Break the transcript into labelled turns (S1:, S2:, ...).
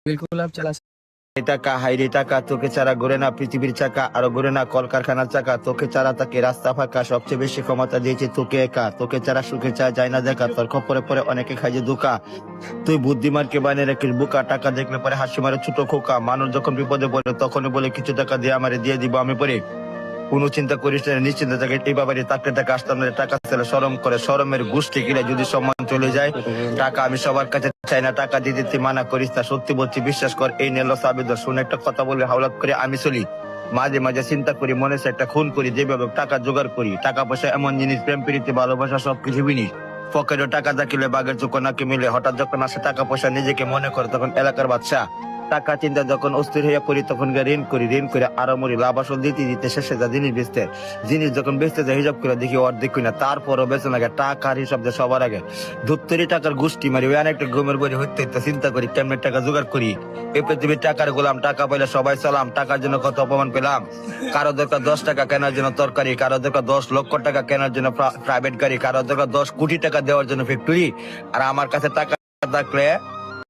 S1: बिल्कुल आप चला
S2: টাকা হাইরে টাকা তোকে ছাড়া ঘুরে না পৃথিবীর চাকা আরো ঘুরে না কলকারখানার চাকা তোকে ছাড়া তাকে রাস্তা ফাঁকা সবচেয়ে বেশি ক্ষমতা দিয়েছে তোকে একা তোকে ছাড়া সুখে চা যায় না দেখা তোর খপরে পরে অনেকে খাই যে দুকা তুই বুদ্ধিমানকে বানিয়ে রাখিস বুকা টাকা দেখলে পরে হাসি মারে ছোট খোকা মানুষ যখন বিপদে পড়ে তখনই বলে কিছু টাকা দিয়ে আমারে দিয়ে দিব আমি পরে কোনো চিন্তা করিস না নিশ্চিন্ত থাকে এই বাবারে তাকে টাকা আসতাম না টাকা ছেলে সরম করে সরমের গোষ্ঠী কিনে যদি সম্মান চলে যায় টাকা আমি সবার কাছে চাই না টাকা দিতে তুই মানা করিস না সত্যি বলছি বিশ্বাস কর এই নেল সাবিদর শুনে একটা কথা বলে হাওলাত করে আমি চলি মাঝে মাঝে চিন্তা করি মনে হচ্ছে একটা খুন করি যেভাবে টাকা জোগাড় করি টাকা পয়সা এমন জিনিস প্রেম প্রীতি ভালোবাসা সবকিছু বিনিস পকেটে টাকা থাকিলে বাঘের চোখ নাকি মিলে হঠাৎ যখন আসে টাকা পয়সা নিজেকে মনে করে তখন এলাকার বাদশা টাকা চিন্তা যখন অস্থির হইয়া পড়ি তখন ঋণ করে আরো মরি লাভ আসল দিতে দিতে শেষে যা জিনিস বেচতে জিনিস যখন বেচতে যায় হিসাব করে দেখি অর্ধেক কিনা তারপরও বেচে লাগে টাকার হিসাব দিয়ে সবার আগে ধুত্তরি টাকার গোষ্ঠী মারি ওই অনেকটা ঘুমের বই হইতে চিন্তা করি কেমন টাকা জোগাড় করি এই পৃথিবীর টাকার গোলাম টাকা পাইলে সবাই সালাম টাকার জন্য কত অপমান পেলাম কারো দরকার 10 টাকা কেনার জন্য তরকারি কারো দরকার 10 লক্ষ টাকা কেনার জন্য প্রাইভেট গাড়ি কারো দরকার 10 কোটি টাকা দেওয়ার জন্য ফ্যাক্টরি আর আমার কাছে টাকা থাকলে